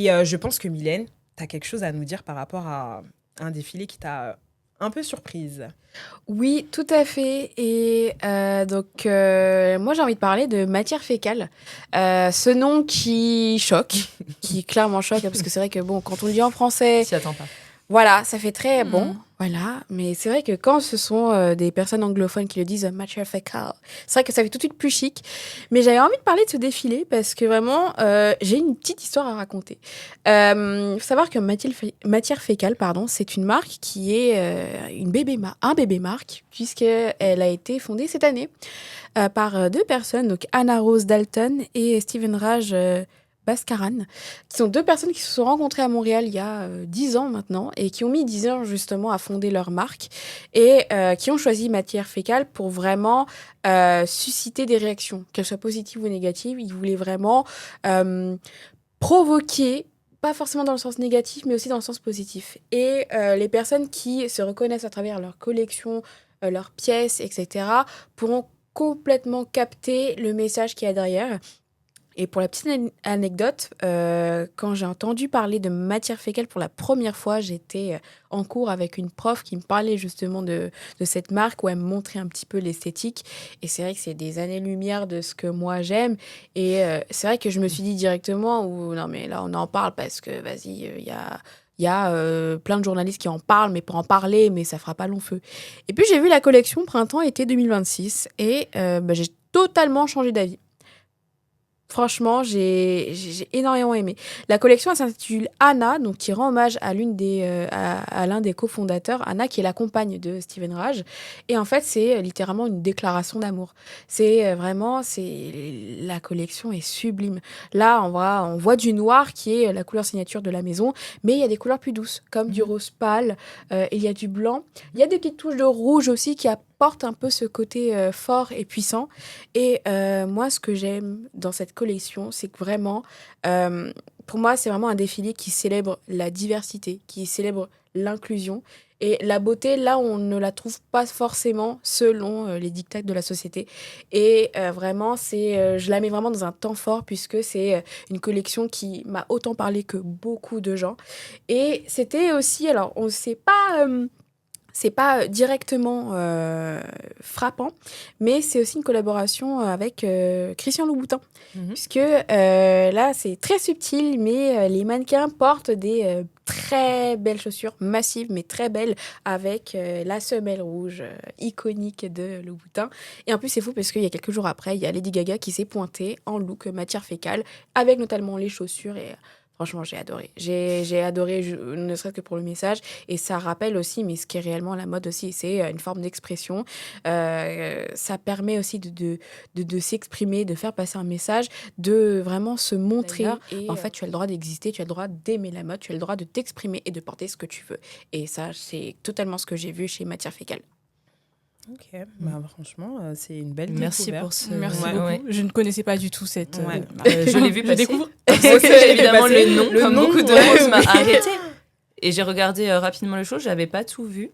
Et je pense que Mylène, tu as quelque chose à nous dire par rapport à un défilé qui t'a un peu surprise. Oui, tout à fait. Et donc, moi, j'ai envie de parler de matière fécale. Ce nom qui choque, qui clairement choque, parce que c'est vrai que, bon, quand on le dit en français, S'y attend pas. voilà, ça fait très bon. Voilà, mais c'est vrai que quand ce sont des personnes anglophones qui le disent matière fécale, c'est vrai que ça fait tout de suite plus chic. Mais j'avais envie de parler de ce défilé parce que vraiment, j'ai une petite histoire à raconter. Faut savoir que matière fécale, pardon, c'est une marque qui est un bébé marque, puisqu'elle a été fondée cette année par deux personnes, donc Anna Rose Dalton et Steven Raj Bhaskaran, qui sont deux personnes qui se sont rencontrées à Montréal il y a 10 ans maintenant et qui ont mis 10 ans justement à fonder leur marque et qui ont choisi matière fécale pour vraiment susciter des réactions, qu'elles soient positives ou négatives. Ils voulaient vraiment provoquer, pas forcément dans le sens négatif, mais aussi dans le sens positif. Et les personnes qui se reconnaissent à travers leur collection, leurs pièces, etc., pourront complètement capter le message qu'il y a derrière. Et pour la petite anecdote, quand j'ai entendu parler de matière fécale pour la première fois, j'étais en cours avec une prof qui me parlait justement de cette marque où elle me montrait un petit peu l'esthétique. Et c'est vrai que c'est des années-lumière de ce que moi j'aime. Et c'est vrai que je me suis dit directement, non mais là on en parle parce que vas-y, il y a plein de journalistes qui en parlent, mais pour en parler, mais ça fera pas long feu. Et puis j'ai vu la collection printemps-été 2026 et j'ai totalement changé d'avis. Franchement, j'ai énormément aimé. La collection elle s'intitule Anna, donc qui rend hommage à à l'un des cofondateurs, Anna, qui est la compagne de Steven Raj. Et en fait, c'est littéralement une déclaration d'amour. La collection est sublime. Là, on voit du noir qui est la couleur signature de la maison, mais il y a des couleurs plus douces, comme du rose pâle. Il y a du blanc. Il y a des petites touches de rouge aussi qui apportent un peu ce côté fort et puissant. Et moi, ce que j'aime dans cette collection, c'est que vraiment, pour moi, c'est vraiment un défilé qui célèbre la diversité, qui célèbre l'inclusion. Et la beauté, là, on ne la trouve pas forcément selon les dictats de la société. Et vraiment, je la mets vraiment dans un temps fort puisque c'est une collection qui m'a autant parlé que beaucoup de gens. Et c'était aussi, alors, on ne sait pas... c'est pas directement frappant, mais c'est aussi une collaboration avec Christian Louboutin. Puisque là, c'est très subtil, mais les mannequins portent des très belles chaussures, massives, mais très belles, avec la semelle rouge iconique de Louboutin. Et en plus, c'est fou parce qu'il y a quelques jours après, il y a Lady Gaga qui s'est pointée en look matière fécale, avec notamment les chaussures et... Franchement, j'ai adoré. J'ai adoré, ne serait-ce que pour le message. Et ça rappelle aussi, mais ce qui est réellement la mode aussi, c'est une forme d'expression. Ça permet aussi de s'exprimer, de faire passer un message, de vraiment se montrer. Et en fait, tu as le droit d'exister, tu as le droit d'aimer la mode, tu as le droit de t'exprimer et de porter ce que tu veux. Et ça, c'est totalement ce que j'ai vu chez Matière Fécale. Ok, bah, franchement, c'est une belle Merci découverte. pour ce... Merci beaucoup. Je ne connaissais pas du tout cette... je l'ai vu passer. Je découvre. Évidemment, le nom, beaucoup de choses m'a oui. arrêté. Et j'ai regardé rapidement le show, j'avais pas tout vu.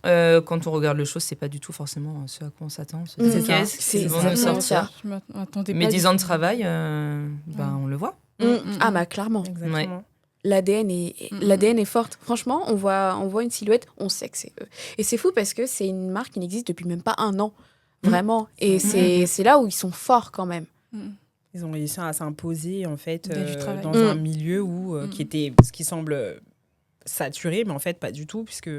Quand on regarde le show, c'est pas du tout forcément ce à quoi on s'attend. C'est ça. Ils vont nous sortir. Je m'attendais pas. Mais 10 ans de travail, on le voit. Ah bah clairement. Exactement. Ouais. L'ADN est forte. Franchement, on voit une silhouette, on sait que c'est eux. Et c'est fou parce que c'est une marque qui n'existe depuis même pas 1 an. Vraiment. Et c'est là où ils sont forts quand même. Ils ont réussi à s'imposer en fait dans travail. un milieu qui semble saturé, mais en fait pas du tout, puisque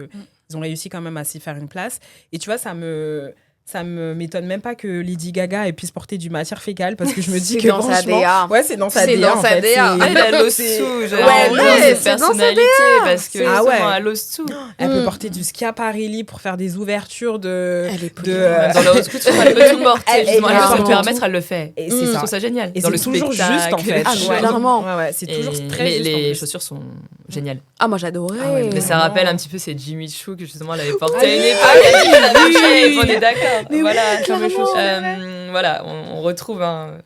ils ont réussi quand même à s'y faire une place. Et tu vois, ça m'étonne même pas que Lady Gaga puisse porter du matière fécale, parce que je me dis que dans sa franchement, DA. ouais, c'est dans sa C'est DA dans en sa fait. DA. Elle a l'os C'est- sous, Ouais, c'est c'est dans sa personnalité, parce que Ah ouais. justement, elle a l'os sous. Elle peut porter du Schiaparelli pour faire des ouvertures de Elle est Même dans la haute couture, elle peut tout porter. Elle- Justement, elle elle peut peut se tout. permettre, elle le fait. Et Je c'est ça. trouve ça génial. Et Dans c'est le toujours spectacle, juste en fait. Ah, Ouais. clairement. Ouais, c'est toujours Et très juste. en les plus. chaussures sont géniales. Ah, moi j'adorais. Ah ouais, Mais ça vraiment. rappelle un petit peu ces Jimmy Choo que justement elle avait porté Ah à une oui, époque. ah Elle dit, la même shape, on est d'accord. Mais Voilà, oui, clairement. voilà, on retrouve un...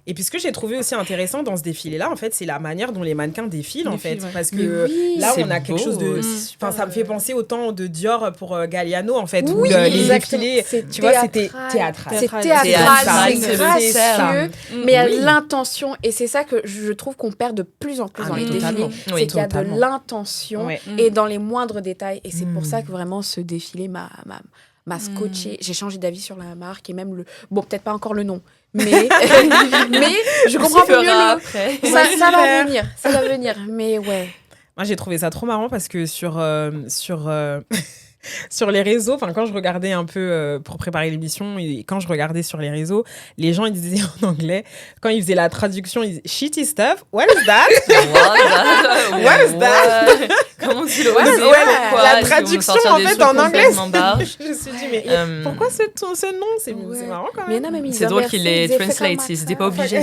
Et puis ce que j'ai trouvé aussi intéressant dans ce défilé-là, en fait, c'est la manière dont les mannequins défilent, en fait. Défilent, ouais. Parce Mais que oui, là, c'est on a quelque beau, chose de... c'est Enfin, ça me fait penser au temps de Dior pour Galliano, en fait, où Oui, les exactement. défilés, C'est tu vois, c'était théâtral. théâtral. C'est théâtral, C'est c'est le gracieux, cercle. mais il y a Oui. l'intention. Et c'est ça que je trouve qu'on perd de plus en plus Ah, dans mais les totalement. défilés. Oui, C'est qu'il y a de totalement. l'intention Ouais. et dans les moindres détails. Et c'est pour Mm. ça que vraiment ce défilé m'a scotché. J'ai changé d'avis sur la marque et même le... Bon, peut-être pas encore le nom, mais, mais je comprends un peu mieux le... après. Ça va venir, ça va venir. Mais ouais. Moi, j'ai trouvé ça trop marrant parce que sur les réseaux, enfin quand je regardais un peu pour préparer l'émission et quand je regardais sur les réseaux, les gens ils disaient en anglais, quand ils faisaient la traduction, ils disaient shitty stuff, what is that? What is that? Comment tu le Ouais, osais, ouais, pourquoi la est-ce qu'ils vont traduction, sortir en des fait, trucs en anglais, complètement barges Je me suis dit mais Euh, pourquoi ce nom? C'est Ouais. marrant quand Mais il y même. en a même, ils C'est drôle inversaient, qu'il les ils disaient, fais translate, comme ils ça. n'étaient pas obligés.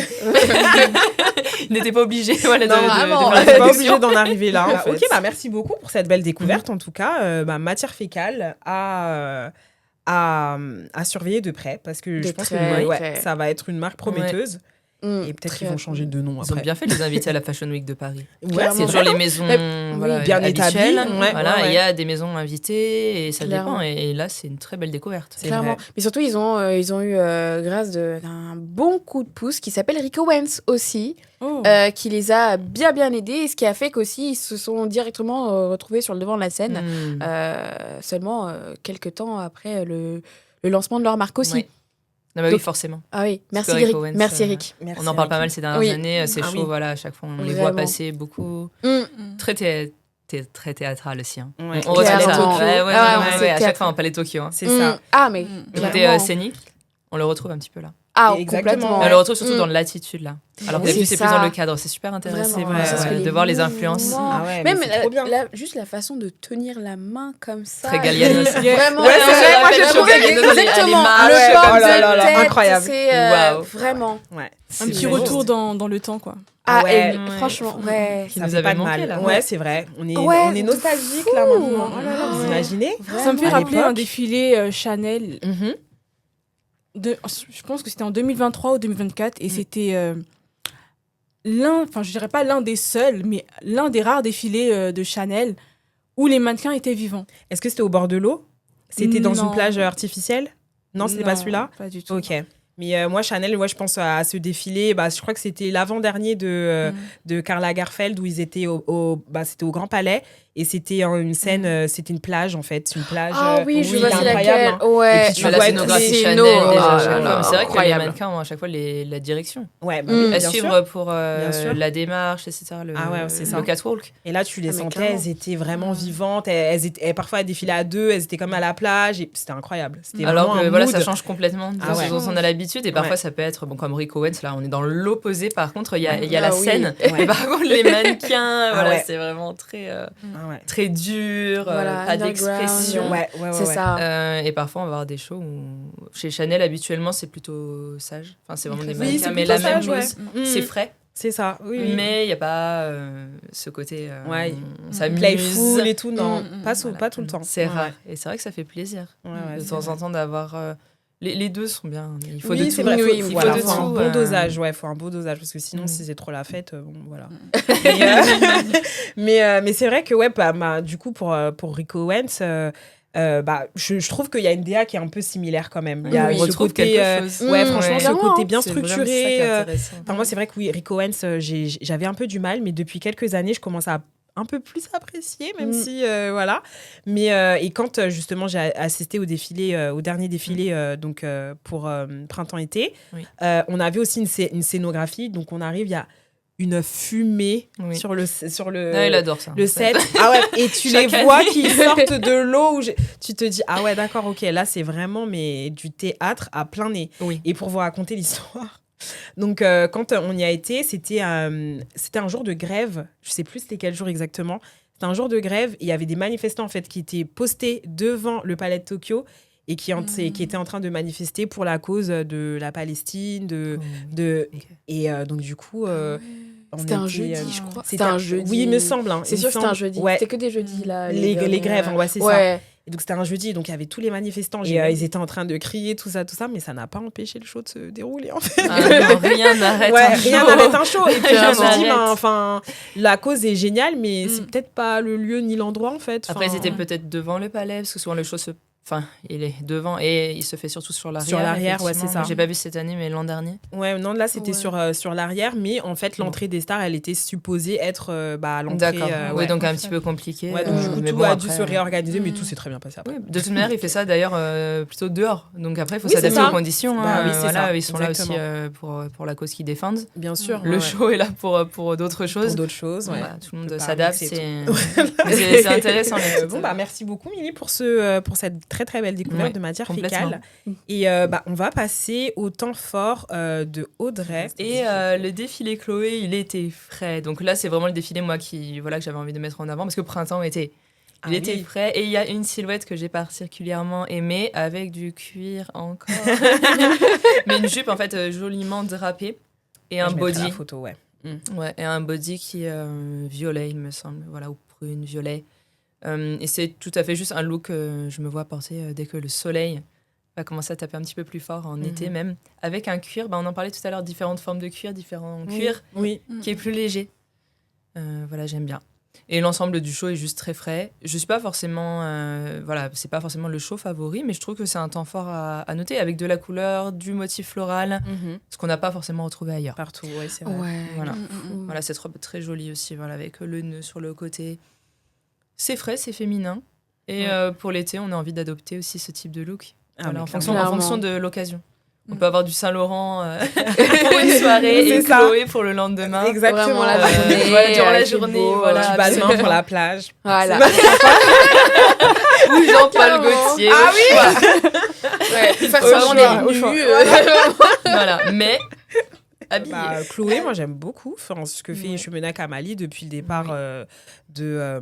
Ils n'étaient pas obligés voilà, de Non, faire vraiment. la On n'est pas traduction. obligé d'en arriver là. En fait. Ok, bah merci beaucoup pour cette belle découverte. En tout cas, matière fécale à surveiller de près parce que De je pense que très ouais, près. ça va être une marque prometteuse et peut-être Très qu'ils vont changer de nom Ils ont après. bien fait de les inviter à la Fashion Week de Paris. Ouais, Clairement. C'est toujours les maisons voilà, bien à établies, l'échelle. ouais, Voilà, ouais. il y a des maisons invitées et ça Clairement. dépend. Et là, c'est une très belle découverte. C'est Clairement. vrai. Mais surtout, ils ont eu, grâce d'un bon coup de pouce qui s'appelle Rico Wentz aussi, Oh. qui les a bien aidés, et ce qui a fait qu'aussi, ils se sont directement retrouvés sur le devant de la scène, seulement quelques temps après le lancement de leur marque aussi. Ouais. Ah bah oui, Donc- forcément. Ah oui, merci Parce que Eric. Rico Wentz, Merci Eric. Merci, On en parle pas Ricky. mal ces dernières Oui. années. C'est Ah chaud, oui. voilà, à chaque fois, on les Vraiment. voit passer beaucoup. Mm. Très, très théâtral aussi. Hein. Ouais. On retient ça. Clairement. Ouais, Ah ouais, à c'est chaque théâtre. fois, on Palais Tokyo. Hein. C'est ça. Ah, mais Le côté clairement. scénique, on le retrouve un petit peu là. Ah, Exactement. complètement. On le retrouve surtout Mm. dans l'attitude là. Alors que C'est d'habitude, c'est plus ça. dans le cadre. C'est super intéressant Vraiment, vrai, parce que ouais, les de voir les influences. mouvements, Ah ouais, mais même c'est trop bien. juste la façon de tenir la main comme ça. Très Galliano. Vraiment. Ouais, c'est vrai, moi, j'ai trouvé exactement. à Le l'image, port oh là là de là, tête, incroyable. c'est Waouh. vraiment. Ouais. Un C'est petit vrai. retour dans le temps, quoi. Ah, ouais. et Ouais. franchement, ouais. Qui Ça nous fait avait pas de manqué mal. là. Ouais, c'est vrai. On est Ouais, de nostalgique fou. là maintenant. Oh là là. Vous imaginez Ça me fait À rappeler un l'époque. défilé Chanel. Mhm. Je pense que c'était en 2023 ou 2024 et c'était je dirais pas l'un des seuls, mais l'un des rares défilés de Chanel où les mannequins étaient vivants. Est-ce que c'était au bord de l'eau? C'était dans une Non. plage artificielle? Non, c'était pas celui-là? Pas du tout. Ok. Mais moi, Chanel, je pense à ce défilé. Bah, je crois que c'était l'avant-dernier de Karl Lagerfeld où ils étaient c'était au Grand Palais. Et c'était une scène, c'était une plage en fait. Une plage. Ah oui, je vois c'est incroyable, laquelle. hein. Ouais. Et puis, tu Bah, la vois scénographie les Chanel, scénos, déjà, ah à chaque là fois. là, Mais c'est vrai que les incroyable. mannequins ont à chaque fois la direction. Ouais, bah Mm. oui, À bien suivre sûr. pour Bien sûr. la démarche, etc. Ah ouais, c'est ça. Le catwalk. Et là, tu les Ah, mais sentais, clairement. elles étaient vraiment vivantes. Parfois, elles défilaient à deux, elles étaient comme à la plage. Et c'était incroyable. C'était Alors vraiment que un voilà, mood. ça change complètement de Ah ouais. ce dont on a l'habitude. Et parfois, Ouais. ça peut être, comme Rico Owens, là, on est dans l'opposé. Par contre, il y a la Ah oui. scène. Ouais. Et par contre, les mannequins, voilà, ouais. c'est vraiment très, Ah ouais. très dur, Voilà, pas underground. d'expression. Ouais. C'est ça. Et parfois, on va avoir des shows où, chez Chanel, habituellement, c'est plutôt sage. Enfin, c'est vraiment des Oui, mannequins, c'est mais plutôt la même sage, ouais. chose. Mm. C'est frais, C'est ça, oui. mais il n'y a pas ce côté. Ouais. On s'amuse. Playful et tout, non. Mm, Pas, Voilà. pas tout le temps. C'est Ouais, rare. Et c'est vrai que ça fait plaisir ouais. Ouais, de c'est temps vrai. en temps d'avoir. Les deux sont bien. Il faut Oui, de tout. c'est vrai, Oui, il oui, faut, voilà, faut de un tout, bon dosage, faut un beau dosage, parce que sinon, Mm. si c'est trop la fête, bon, voilà. Mais c'est vrai que, du coup, pour Rico Owens, je trouve qu'il y a une DA qui est un peu similaire quand même. Il y a on ce retrouve côté, quelque chose. ouais, franchement, ce Clairement. côté bien C'est vraiment ça qui structuré. est intéressant. Enfin, moi, c'est vrai que oui, Rico Owens, j'avais un peu du mal, mais depuis quelques années, je commence à un peu plus apprécier, même si, voilà. Mais, et quand, justement, j'ai assisté au dernier défilé, donc, pour printemps-été, Oui. on avait aussi une scénographie. Donc, on arrive, il y a une fumée Oui. sur le Ah, il adore ça. le set. Ah ouais, et tu les Chaque vois année. qui sortent de l'eau. Tu te dis, ah ouais, d'accord, ok, là, c'est vraiment du théâtre à plein nez. Oui. Et pour vous raconter l'histoire. Donc, quand on y a été, c'était un jour de grève. Je sais plus c'était quel jour exactement. C'était un jour de grève. Et il y avait des manifestants, en fait, qui étaient postés devant le palais de Tokyo et qui étaient en train de manifester pour la cause de la Palestine. Ok. Et donc, du coup... on C'était un était, jeudi, je crois. c'était un jeudi. Oui, il me semble. Hein, C'est il sûr me que c'était un semble. jeudi. Ouais. C'était que des jeudis, là. Les grèves, ouais, c'est ça. Ouais. Et donc, c'était un jeudi, donc il y avait tous les manifestants. Et ils étaient en train de crier, tout ça, mais ça n'a pas empêché le show de se dérouler, en fait. Non, rien n'arrête un show. Rien n'arrête un show. Et puis, je me suis dit, Rien la cause est géniale, mais c'est peut-être pas le lieu ni l'endroit, en fait. Après, ils étaient peut-être devant le palais, parce que souvent le show il est devant et il se fait surtout sur l'arrière. Sur l'arrière, ouais, c'est ça. J'ai pas vu cette année, mais l'an dernier. Ouais, non, là, c'était sur l'arrière, mais en fait, l'entrée des stars, elle était supposée être l'entrée. D'accord. Oui, donc un petit peu compliqué. Ouais, donc du coup, tout a dû se réorganiser, mais tout s'est très bien passé après. Oui, de toute manière, il fait ça d'ailleurs plutôt dehors. Donc après, il faut Oui, s'adapter c'est ça. aux conditions. Bah oui, c'est voilà, ça. ils sont Exactement. là aussi pour la cause qu'ils défendent. Bien sûr. Le show est là pour d'autres choses. Pour d'autres choses, ouais. Voilà, tout le monde Pas s'adapte. mixer C'est intéressant. Bon, merci beaucoup, Mimi, pour cette très, très belle découverte de matière fécale. Et on va passer au temps fort de Audrey. Et le défilé Chloé, il était frais. Donc là, c'est vraiment le défilé, moi, que j'avais envie de mettre en avant, parce que printemps était frais. Et il y a une silhouette que j'ai particulièrement aimée, avec du cuir encore. Mais une jupe, en fait, joliment drapée. Et un body. La photo, ouais. Ouais, et un body qui est violet, il me semble. Voilà, ou prune, violet. Et c'est tout à fait juste un look que je me vois porter dès que le soleil va commencer à taper un petit peu plus fort en été même. Avec un cuir, on en parlait tout à l'heure, différentes formes de cuir, différents cuirs, qui est plus léger. Voilà, j'aime bien. Et l'ensemble du show est juste très frais. Je suis pas forcément... c'est pas forcément le show favori, mais je trouve que c'est un temps fort à noter, avec de la couleur, du motif floral, ce qu'on n'a pas forcément retrouvé ailleurs. Partout, ouais, c'est vrai. Ouais. Voilà. Voilà, cette robe très jolie aussi, voilà, avec le nœud sur le côté. C'est frais, c'est féminin. Et pour l'été, on a envie d'adopter aussi ce type de look. Voilà, en fonction de l'occasion. On peut avoir du Saint-Laurent pour une soirée et Chloé pour le lendemain. Exactement. La journée, durant la journée. Voilà, du Balmain pour la plage. Voilà. Ou Jean-Paul Gaultier. Ah oui. De toute façon, on est nus. Voilà, mais... Chloé, moi j'aime beaucoup ce que fait Chemena Kamali depuis le départ de...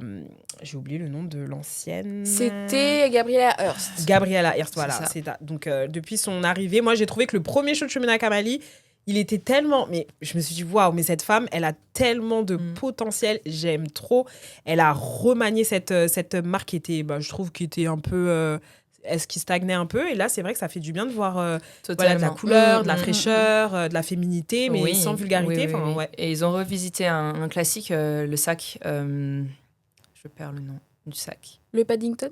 j'ai oublié le nom de l'ancienne... C'était Gabriella Hearst. Gabriella Hearst, voilà. Donc depuis son arrivée, moi j'ai trouvé que le premier show de Chemena Kamali, il était tellement... Mais je me suis dit, waouh, mais cette femme, elle a tellement de potentiel, j'aime trop. Elle a remanié cette marque qui était, je trouve, qui était un peu... est-ce qu'il stagnait un peu? Et là, c'est vrai que ça fait du bien de voir de la couleur, de la fraîcheur, de la féminité, mais sans vulgarité. Oui. Ouais. Et ils ont revisité un classique, le sac. Je perds le nom du sac. Le Paddington?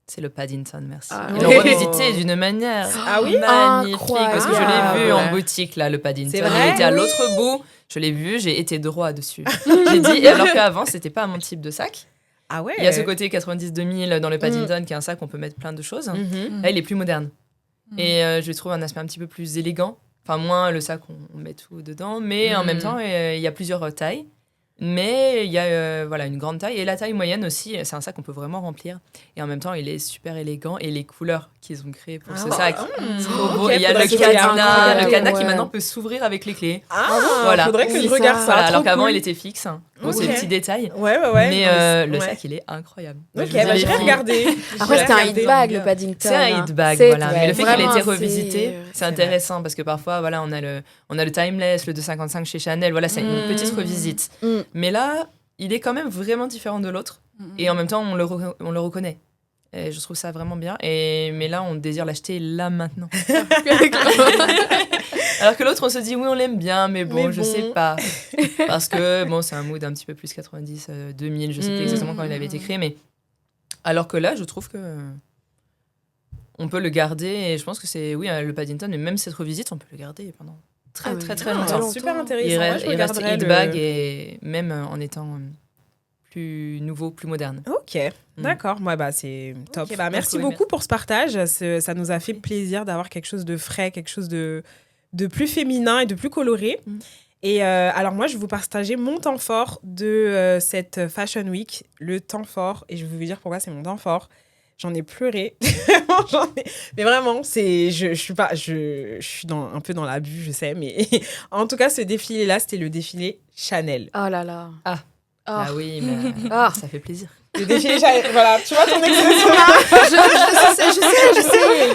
C'est le Paddington, merci. Ils l'ont revisité d'une manière magnifique. Parce que je l'ai vu en boutique, là, le Paddington. C'est vrai? Il était à l'autre bout. Je l'ai vu, j'ai été droit dessus. J'ai dit, alors qu'avant, c'était pas mon type de sac. Ah ouais. Il y a ce côté 90-2000 dans le Paddington qui est un sac où on peut mettre plein de choses. Là, il est plus moderne. Et je trouve un aspect un petit peu plus élégant. Enfin, moins le sac, on met tout dedans. Mais en même temps, il y a plusieurs tailles. Mais il y a une grande taille. Et la taille moyenne aussi, c'est un sac qu'on peut vraiment remplir. Et en même temps, il est super élégant. Et les couleurs qu'ils ont créées pour ce sac, c'est trop beau. Et il y a le cadenas qui maintenant peut s'ouvrir avec les clés. Voilà. Faudrait que je regarde ça. Alors qu'avant, il était fixe. Bon, c'est des petits détails. Ouais. Mais le sac, il est incroyable. Ok, je vais regarder. Après, c'était un hit bag, le Paddington. C'est un hit bag, voilà. Mais le fait qu'il ait été revisité, c'est intéressant parce que parfois, voilà, on a le Timeless, le 255 chez Chanel. Voilà, c'est une petite revisite. Mais là, il est quand même vraiment différent de l'autre. Et en même temps, on le reconnaît. Et je trouve ça vraiment bien. Mais là, on désire l'acheter là, maintenant. Alors que l'autre, on se dit, oui, on l'aime bien, mais je sais pas. Parce que, c'est un mood un petit peu plus 90, 2000, je sais plus exactement quand il avait été créé. Mais alors que là, je trouve que on peut le garder. Et je pense que c'est, le Paddington, mais même cette revisite, on peut le garder pendant très longtemps. Super intéressant. Il reste hit bag et même en étant plus nouveau, plus moderne. Ok, d'accord. C'est top. Merci beaucoup pour ce partage. Ça nous a fait plaisir d'avoir quelque chose de frais, quelque chose de plus féminin et de plus coloré. Et alors moi, je vais vous partager mon temps fort de cette Fashion Week, le temps fort. Et je vais vous dire pourquoi c'est mon temps fort. J'en ai pleuré. Mais vraiment, je suis un peu dans l'abus, je sais. Mais en tout cas, ce défilé-là, c'était le défilé Chanel. Oh là là. Ah oui, mais ça fait plaisir. Le défilé Chanel, voilà, tu vois ton expression là.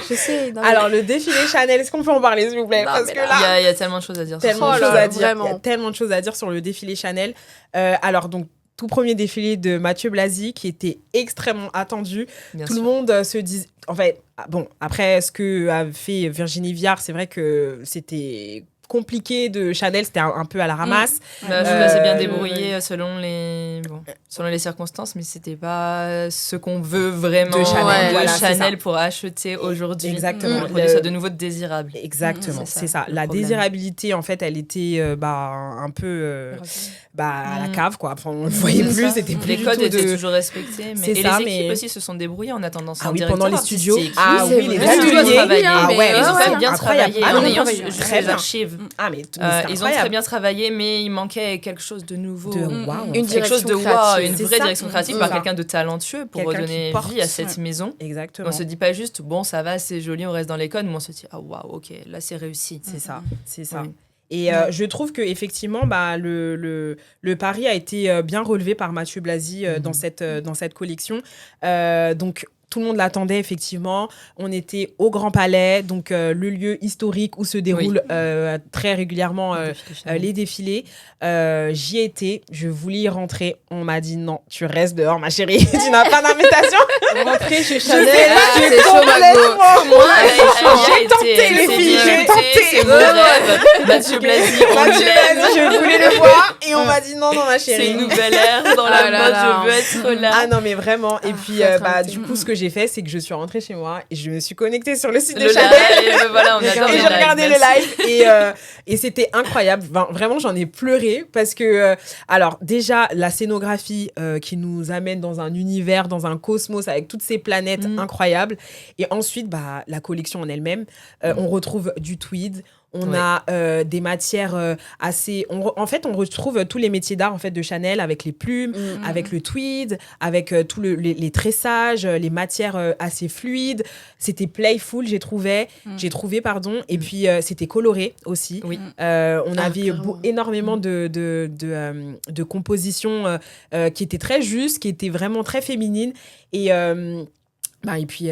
Je sais. Non, alors, le défilé Chanel, est-ce qu'on peut en parler, s'il vous plaît? Parce que il y a tellement de choses à dire. Il y a tellement de choses à dire sur le défilé Chanel. Alors, donc, tout premier défilé de Mathieu Blasi qui était extrêmement attendu. Bien Tout sûr. le monde se dit... En fait, bon, après ce que a fait Virginie Viard, c'est vrai que c'était compliqué de Chanel, c'était un peu à la ramasse. Bah, je trouve qu'elle s'est bien Euh, débrouillée selon les circonstances, mais c'était pas ce qu'on veut vraiment De Chanel, de voilà, c'est Chanel ça. pour acheter aujourd'hui. Exactement. Le produit soit de nouveau désirable. Exactement, C'est c'est ça, ça. le La problème. désirabilité, en fait, elle était un peu à la Mm. cave, quoi. Enfin, on ne voyait C'est plus, ça. c'était plus Les du codes tout étaient de... toujours respectés. C'est Et ça, les équipes mais- aussi se sont débrouillées en attendant son Ah oui, directeur pendant les studios. artistique. Ah Oui, oui, c'est les vrai. Ils ont ateliers. travaillé. Ah mais ouais, Ils ont ouais, quand même bien incroyable. travaillé Ah en non, ayant travaillé. juste Très les bien. archives. Ah, mais c'était Ils ont incroyable. très bien travaillé, mais il manquait quelque chose de nouveau. De waouh. Une Quelque chose de direction wow, créative. une C'est vraie ça. direction créative C'est par ça. quelqu'un de talentueux pour Quelqu'un qui redonner porte. vie à cette maison. Exactement. On se dit pas juste, bon, ça va, c'est joli, on reste dans les codes, mais on se dit, ah waouh, ok, là c'est réussi. C'est ça, c'est ça. Ouais. Et je trouve que effectivement, le pari a été bien relevé par Mathieu Blasi dans cette collection. Donc tout le monde l'attendait effectivement. On était au Grand Palais, donc le lieu historique où se déroulent très régulièrement les défilés. J'y étais, je voulais y rentrer. On m'a dit non, tu restes dehors, ma chérie. Tu n'as pas d'invitation. Rentrer chez Je Chanel. sais pas, c'est chaud, Margot. J'ai tenté, les filles, j'ai tenté. C'est mon rêve. Mathieu Blasi, on Mathieu l'aime. Blasi, je voulais le voir et on m'a dit non, ma C'est chérie. une nouvelle ère dans Ah la là mode, là. je veux être là. Ah non, mais vraiment. Et puis, faut être invité. du coup, ce que j'ai fait, c'est que je suis rentrée chez moi et je me suis connectée sur le site de Le Chanel. live, voilà, on adore Et les j'ai lives, regardé le merci. live et c'était incroyable. Enfin, vraiment, j'en ai pleuré parce que, alors, déjà, la scénographie qui nous amène dans un univers, dans un cosmos avec toutes ces planètes incroyables. Et ensuite, la collection en elle-même, on retrouve du tweed. On a des matières assez... En fait, on retrouve tous les métiers d'art en fait, de Chanel avec les plumes, avec le tweed, avec tous les tressages, les matières assez fluides. C'était playful, j'ai trouvé. Et puis, c'était coloré aussi. Oui. On avait carrément. énormément de compositions qui étaient très justes, qui étaient vraiment très féminines. Et puis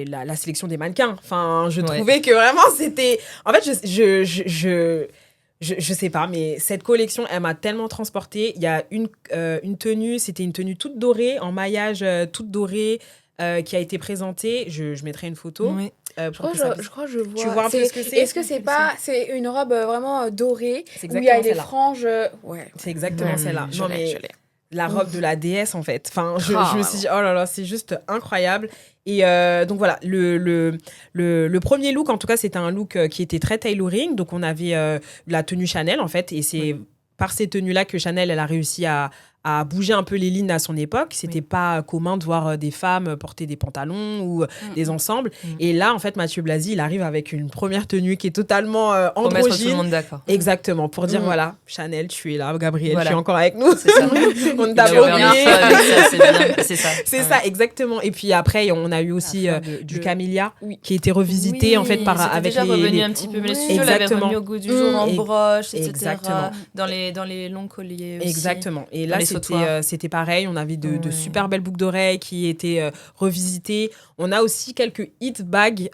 la sélection des mannequins. Enfin, je trouvais que vraiment c'était. En fait, je sais pas, mais cette collection, elle m'a tellement transportée. Il y a une tenue, c'était une tenue toute dorée, en maillage toute dorée, qui a été présentée. Je mettrai une photo. Oui. Je crois que je vois. Tu vois un peu ce que c'est? Est-ce que c'est une robe vraiment dorée C'est où il y a exactement des celle-là. franges Ouais. C'est exactement celle-là. Je Non, l'ai, mais je l'ai. la robe de la déesse, en fait. Enfin, je Ah, me suis dit, oh là là, c'est juste incroyable. Et donc voilà, le premier look, en tout cas, c'était un look qui était très tailoring. Donc on avait la tenue Chanel, en fait. Et c'est par ces tenues-là que Chanel, elle a réussi à bouger un peu les lignes à son époque. C'était pas commun de voir des femmes porter des pantalons ou des ensembles. Et là, en fait, Mathieu Blasi, il arrive avec une première tenue qui est totalement Pour mettre tout le androgyne. monde d'accord. Exactement, pour dire, voilà, Chanel, tu es là, Gabrielle, Voilà. tu es encore avec nous. C'est ça. On ne Il t'a a pas ouvert un oublié. feu avec ça, c'est bien. C'est ça. C'est ça, exactement. Et puis après, on a eu aussi du Camellia qui a été revisité Oui, en fait par c'était avec déjà les revenu un petit peu, mais le Oui. studio l'avait Exactement. remis au goût du jour en Et- broche, etc. Exactement. Dans les longs colliers aussi. Exactement. Et Dans là, les sautoirs. c'était pareil. On avait de Ouais. super belles boucles d'oreilles qui étaient revisitées. On a aussi quelques hit bags.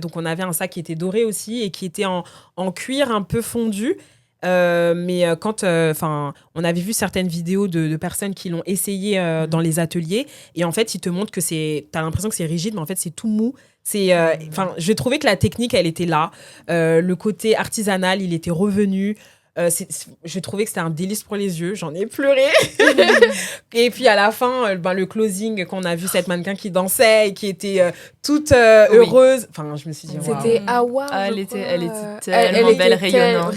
Donc, on avait un sac qui était doré aussi et qui était en cuir un peu fondu. Mais quand on avait vu certaines vidéos de personnes qui l'ont essayé dans les ateliers et en fait ils te montrent que t'as l'impression que c'est rigide mais en fait c'est tout mou. Je trouvais que la technique elle était là, le côté artisanal il était revenu. Je trouvais que c'était un délice pour les yeux, j'en ai pleuré. Et puis à la fin, le closing, qu'on a vu cette mannequin qui dansait et qui était toute heureuse. Enfin, je me suis dit, waouh, C'était Awa. Ah, je elle était crois. tellement belle, était rayonnante.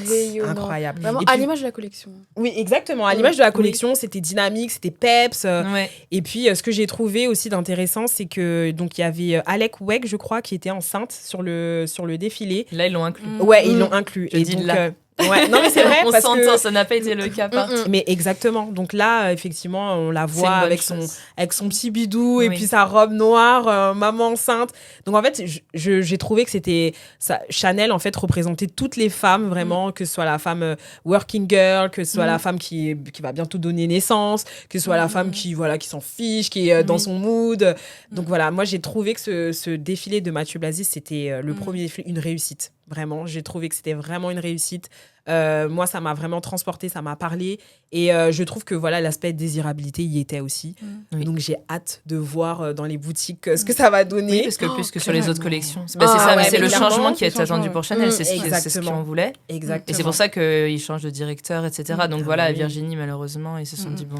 incroyable. Vraiment Et à puis- l'image de la collection. Oui, exactement. À l'image de la collection, c'était dynamique, c'était peps. Ouais. Et puis, ce que j'ai trouvé aussi d'intéressant, c'est que donc il y avait Alec Wegg, je crois, qui était enceinte sur le défilé. Là, ils l'ont inclus. Ouais, ils l'ont inclus. Je dis donc, là. ouais, non mais c'est vrai On parce s'entend, que ça n'a pas été le cas partout. mais exactement. Donc là, effectivement, on la C'est voit une bonne avec chose. son petit bidou et Oui. puis sa robe noire, maman enceinte. Donc en fait, j'ai trouvé que c'était ça. Chanel en fait représentait toutes les femmes vraiment, que ce soit la femme working girl, que ce soit la femme qui va bientôt donner naissance, que ce soit la femme qui s'en fiche, qui est dans son mood. Donc voilà, moi j'ai trouvé que ce défilé de Mathieu Blasi, c'était le premier défilé, une réussite. Vraiment, j'ai trouvé que c'était vraiment une réussite. Moi, ça m'a vraiment transportée, ça m'a parlé. Et je trouve que voilà, l'aspect désirabilité y était aussi. Oui. Donc, j'ai hâte de voir dans les boutiques ce que ça va donner. Oui, parce que plus que sur les autres collections. C'est Ah, ça, mais ouais, c'est le clairement, changement qui le est attendu changement, pour Chanel. C'est ce exactement. qu'on voulait. Exactement. Et c'est pour ça qu'ils changent de directeur, etc. Donc Ah voilà, oui. Virginie, malheureusement, ils se sont dit, bon,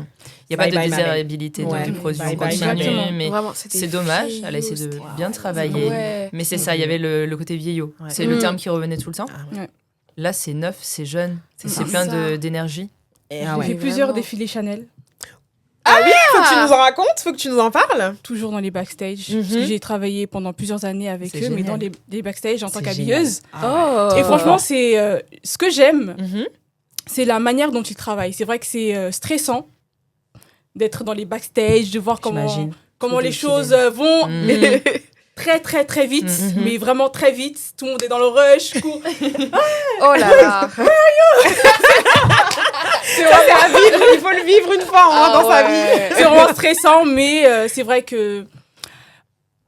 il n'y a pas Bye de bye, désirabilité Ouais. du produit, Bye on bye, continue, Exactement. mais Vraiment, c'était c'est dommage. Elle a essayé de vieillot, bien c'était- travailler. Ouais. Mais c'est ça, il y avait le côté vieillot. Ouais. C'est le terme qui revenait tout le temps. Ah ouais. Là, c'est neuf, c'est jeune, c'est C'est plein ça. d'énergie. Et, J'ai ouais. fait plusieurs Vraiment. défilés Chanel, Faut que tu nous en racontes, faut que tu nous en parles. toujours dans les backstage. Mhm. Parce que j'ai travaillé pendant plusieurs années avec C'est eux, mais génial. dans les backstage en tant C'est qu'habilleuse. génial. Ah ouais. Oh. Et franchement, c'est ce que j'aime, Mhm. c'est la manière dont ils travaillent. C'est vrai que c'est stressant d'être dans les backstage, de voir comment J'imagine. comment Tout les défilé. choses vont Mhm. très très très vite, Mhm. mais vraiment très vite. Tout le monde est dans le rush. Court. Oh là là. C'est vrai, à vivre, il faut le vivre une fois dans sa vie. C'est vraiment stressant, mais c'est vrai que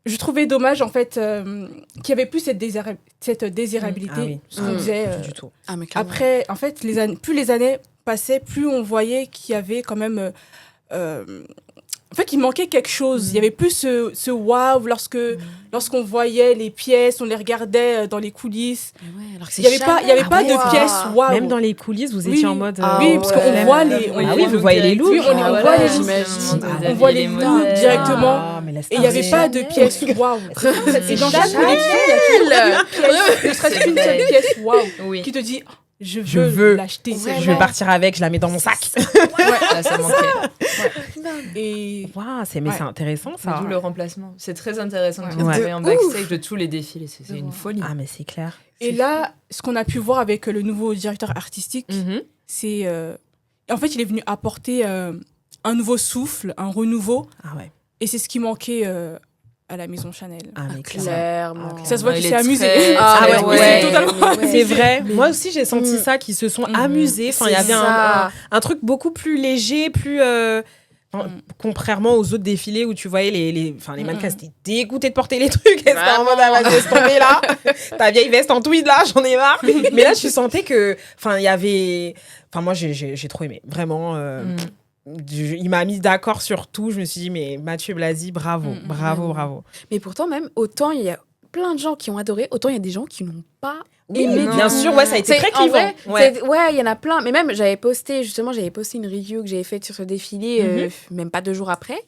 je trouvais dommage en fait qu'il y avait plus cette désirabilité. Ah oui. Ce qu'on Mm. disait. Plus du tout. Ah, mais clairement. Après, en fait, plus les années passaient, plus on voyait qu'il y avait quand même. En fait, il manquait quelque chose. Il y avait plus ce wow lorsqu'on voyait les pièces, on les regardait dans les coulisses. Mais ouais, alors que Il n'y avait pas, il y avait Chanel. pas Ah de ouais. pièces wow. Même dans les coulisses, vous Oui. étiez en mode. Ah Oui, parce qu'on ouais. voit les. Ah oui, vous voyez les looks. Oui, on Ah voit ouais, les looks. j'imagine. On voit les looks directement. Ah, mais laisse Et il n'y avait tomber. pas de pièces wow. Et dans chaque Chanel. collection, il y a toujours une pièce, ne serait-ce qu'une seule pièce wow, Oui, qui te dit Je je veux. veux l'acheter. Ouais, Je vais partir avec, je la mets dans mon sac. là, ça manquait. Et Waouh, c'est Ouais. intéressant C'est ça. d'où le remplacement. C'est très intéressant de Ouais. trouver en backstage de tous les défilés. C'est une folie. Ah, mais c'est clair. Et là, ce qu'on a pu voir avec le nouveau directeur artistique, Mhm. c'est... en fait, il est venu apporter un nouveau souffle, un renouveau. Ah ouais. Et c'est ce qui manquait à la maison Chanel. Ah, mais clairement. Clairement. Ah, Ça se voit Ouais, qu'il il s'est est amusé. très- Ah très ouais, doué. ouais. totalement. Mais C'est oui. vrai. Moi aussi, j'ai senti ça, qu'ils se sont amusés. Enfin, il y avait un truc beaucoup plus léger, plus. Contrairement aux autres défilés où tu voyais les mannequins étaient dégoûtés de porter les trucs. Et c'était en mode, ah, vas-y, laisse tomber là. Ta vieille veste en tweed là, j'en ai marre. Mais là, tu sentais que. Enfin, il y avait. Enfin, moi, j'ai trop aimé. Vraiment. Il m'a mis d'accord sur tout. Je me suis dit, mais Mathieu Blasi, bravo. Bravo. Mais pourtant, même, autant il y a plein de gens qui ont adoré, autant il y a des gens qui n'ont pas Oui, aimé. bien sûr, ouais, ça a été très En clivant. vrai, Ouais. il y en a plein. Mais même, j'avais posté une review que j'avais faite sur ce défilé, même pas 2 jours après.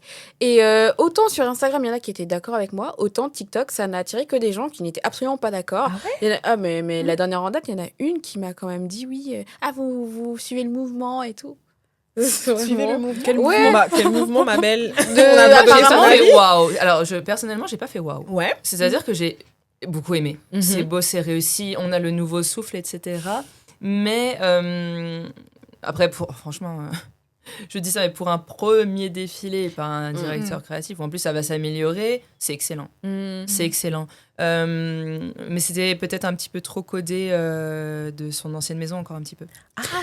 Et autant sur Instagram, il y en a qui étaient d'accord avec moi, autant TikTok, ça n'a attiré que des gens qui n'étaient absolument pas d'accord. Mais la dernière en date, il y en a une qui m'a quand même dit oui, vous suivez le mouvement et tout. Suivez le mouvement. Quel Ouais. mouvement, quel mouvement, ma belle? De- On a pas donné son apparemment, avis. fait waouh. Alors, personnellement, j'ai pas fait waouh. Ouais. C'est-à-dire que j'ai beaucoup aimé. Mhm. C'est beau, c'est réussi. On a le nouveau souffle, etc. Mais après, franchement, je dis ça, mais pour un premier défilé par un directeur créatif, où en plus ça va s'améliorer, c'est excellent. C'est excellent. Mais c'était peut-être un petit peu trop codé de son ancienne maison, encore un petit peu.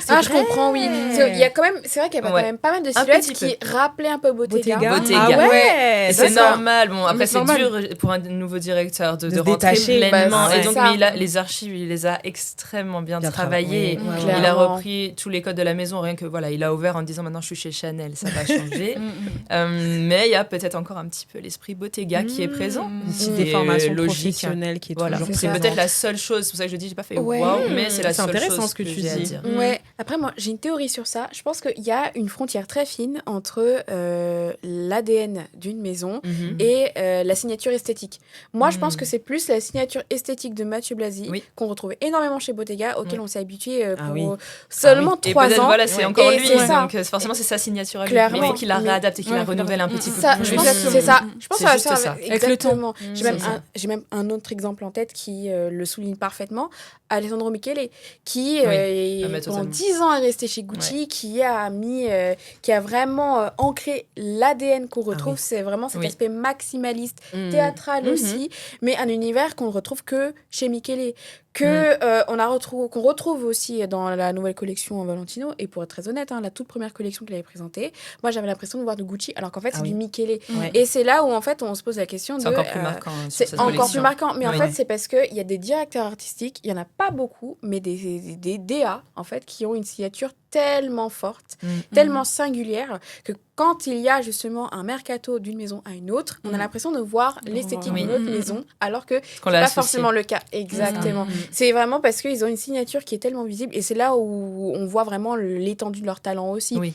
Ah, je comprends, oui. Il y a quand même, c'est vrai qu'il y a quand Ouais. même pas mal de Un silhouettes petit qui rappelaient un peu Bottega. Bottega. Ah ouais. Et c'est d'accord. normal. Bon, après, Mais c'est c'est dur pour un nouveau directeur de se rentrer détacher. pleinement. Bah, et c'est donc, ça. mais les archives, il les a extrêmement bien travaillées. travaillées. Il a Clairement. repris tous les codes de la maison, rien que voilà, il a ouvert en disant maintenant je suis chez Chanel, ça va changer. Mais il y a peut-être encore un petit peu l'esprit Bottega qui est présent. Une petite Ce qui est déformation logique. professionnelle qui est Voilà, toujours c'est ça. peut-être la seule chose. C'est pour ça que je dis j'ai pas fait Ouais. waouh, mais c'est la C'est seule intéressant chose ce que tu j'ai à dis. dire. Ouais. Après, moi, j'ai une théorie sur ça. Je pense qu'il y a une frontière très fine entre l'ADN d'une maison et la signature esthétique. Moi, je pense que c'est plus la signature esthétique de Mathieu Blasi Oui. qu'on retrouve énormément chez Bottega, auquel on s'est habitué Ah pour oui. seulement Et 3 peut-être ans. voilà, c'est Ouais. encore Et lui, c'est ça. donc forcément c'est sa signature à lui. Clairement. Mais il faut qu'il la Mais- réadapte et qu'il la Ouais, renouvelle un petit peu Ça, plus. je pense que Exactement. c'est ça. Je pense C'est que ça va juste faire ça. Avec le temps. exactement. C'est ça. J'ai même un autre exemple en tête qui le souligne parfaitement. Alessandro Michele, qui Ah, mais pendant totalement. 10 ans est resté chez Gucci, qui a vraiment ancré l'ADN qu'on retrouve. oui. C'est vraiment cet Oui. aspect maximaliste, théâtral aussi, mais un univers qu'on ne retrouve que chez Michele. qu'on retrouve aussi dans la nouvelle collection Valentino. Et pour être très honnête, la toute première collection qu'il avait présentée, moi j'avais l'impression de voir de Gucci, alors qu'en fait c'est du Michele. Ouais. Et c'est là où en fait on se pose la question C'est encore plus marquant. Sur c'est cette encore collection. plus marquant, mais en Oui. fait c'est parce qu'il y a des directeurs artistiques, il y en a pas beaucoup, mais des DA en fait qui ont une signature tellement forte, tellement singulière que quand il y a justement un mercato d'une maison à une autre, on a l'impression de voir l'esthétique Oui. d'une autre maison, alors que Qu'on c'est l'a pas associé. forcément le cas. Exactement. C'est vraiment parce qu'ils ont une signature qui est tellement visible et c'est là où on voit vraiment l'étendue de leur talent aussi. Oui.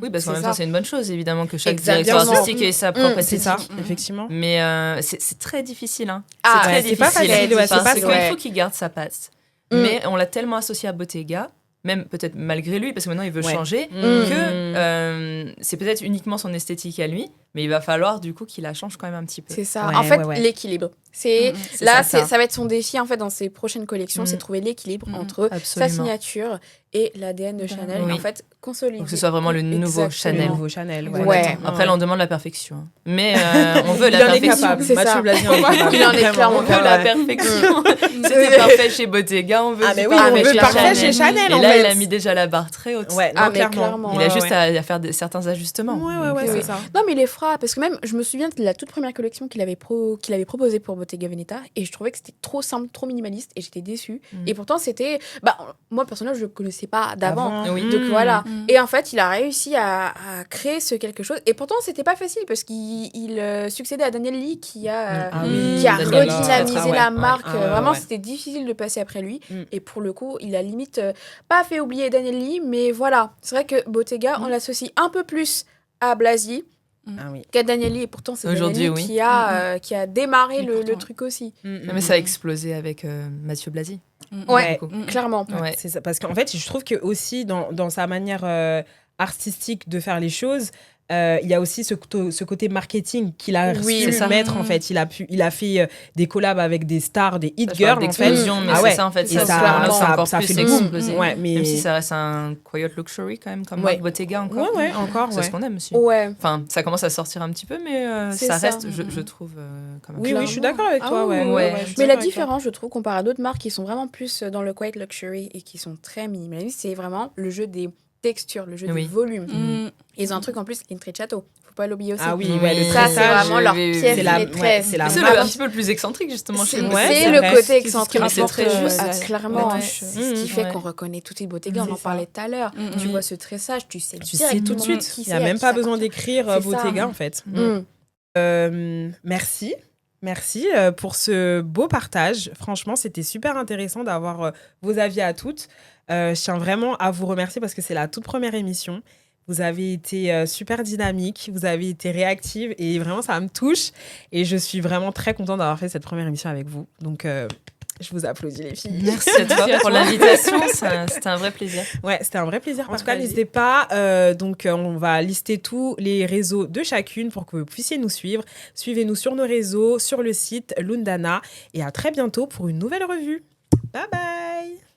Oui, parce qu'en C'est même ça. temps, c'est une bonne chose, évidemment, que chaque Exactement. directeur artistique ait sa propre C'est esthétique. ça, effectivement. Mais c'est très difficile. Hein. Ah, c'est ouais, très c'est pas difficile. facile, ouais, c'est parce pas qu'il facile. faut qu'il garde sa patte. Mais on l'a tellement associé à Bottega, même peut-être malgré lui, parce que maintenant il veut changer, que c'est peut-être uniquement son esthétique à lui, mais il va falloir du coup qu'il la change quand même un petit peu. C'est ça. Ouais, en fait, ouais. l'équilibre. C'est C'est là, ça. ça va être son défi en fait dans ses prochaines collections, c'est trouver l'équilibre entre sa Absolument. signature et l'ADN de Chanel. Oui. En fait, consolider. Pour que ce soit vraiment le nouveau Exactement. Chanel. Le nouveau Chanel. Ouais. Après, là, on demande la perfection. Hein. Mais on veut la Il en est perfection. capable. c'est Mathieu ça. Blasi en est capable. Il en est Vraiment. clairement On veut la Ouais. perfection. C'était parfait chez Bottega, on veut Ah, mais du oui, parfait on veut chez parfait Chanel. chez Chanel, Et en là, fait. il a mis déjà la barre très haute. Ouais, Ah, non, mais clairement. Il Ouais, a juste à faire certains ajustements. Ouais, Oui. c'est ça. Non, mais il est fera. Parce que même, je me souviens de la toute première collection qu'il avait proposée pour Bottega Veneta. Et je trouvais que c'était trop simple, trop minimaliste. Et j'étais déçue. Et pourtant, c'était. Moi, personnellement, je ne le connaissais pas d'avant. Avant. Oui. Donc voilà. Et en fait, il a réussi à créer ce quelque chose. Et pourtant, c'était pas facile parce qu'il succédait à Daniel Lee qui a Daniel Lee, redynamisé très, très, la ouais. marque. Ah ouais, Vraiment, ouais. c'était difficile de passer après lui. Mm. Et pour le coup, il a limite pas fait oublier Daniel Lee. Mais voilà, c'est vrai que Bottega, on l'associe un peu plus à Blasi Ah oui. qu'à Daniel Lee. Et pourtant, c'est Daniel Aujourd'hui, Lee oui. qui a démarré Et le pourtant, truc aussi. Mais ça a explosé avec Mathieu Blasi. Ouais, du coup. clairement. Ouais. C'est ça. Parce qu'en fait, je trouve que aussi dans sa manière artistique de faire les choses, il y a aussi ce côté marketing qu'il a Oui, su c'est ça. mettre en fait. Il a fait des collabs avec des stars, des hit Ça girls fait en fait. d'explosion, mais Ah c'est ouais. ça en fait. Et Ça, ça, là, c'est ça, encore ça plus fait des booms. explosé. Ouais, mais Même si ça reste un quiet luxury quand même, comme Ouais. Bottega encore. ouais, encore. C'est Ouais. ce qu'on aime aussi. Ouais. Enfin, ça commence à sortir un petit peu, mais C'est ça ça. reste, je trouve, quand même. Oui, je suis d'accord avec toi. Ouais. ouais. Je suis Mais d'accord la avec toi. différence, je trouve, comparé à d'autres marques qui sont vraiment plus dans le quiet luxury et qui sont très minimalistes, c'est vraiment le jeu des textures, le jeu Oui. du volume. Mm. Ils ont un truc en plus, Intrecciato. Faut pas l'oublier aussi. Ah oui, Oui. ouais, le Ça, c'est tressage, vraiment leur oui, oui, pièce oui. C'est la- maîtresse. ouais, c'est la C'est marque. un petit peu le plus excentrique, justement, chez C'est Bottega. Ouais, c'est c'est le vrai. côté excentrique. Mais c'est très juste. Clairement. Ouais. Ce qui fait qu'on reconnaît tout de suite Bottega. On en C'est parlait tout à l'heure. Tu vois ce tressage, tu sais Tu sais tout de directement suite. qui Il c'est, n'y a à même qui pas ça besoin appartient. d'écrire C'est ça. Bottega en fait. Merci. Merci pour ce beau partage. Franchement, c'était super intéressant d'avoir vos avis à toutes. Je tiens vraiment à vous remercier parce que c'est la toute première émission. Vous avez été super dynamique, vous avez été réactive et vraiment, ça me touche. Et je suis vraiment très contente d'avoir fait cette première émission avec vous. Donc, je vous applaudis les filles. Merci à toi pour l'invitation. C'était un vrai plaisir. Ouais, c'était un vrai plaisir. En tout cas, Vas-y. n'hésitez pas. On va lister tous les réseaux de chacune pour que vous puissiez nous suivre. Suivez-nous sur nos réseaux, sur le site Lundana. Et à très bientôt pour une nouvelle revue. Bye bye.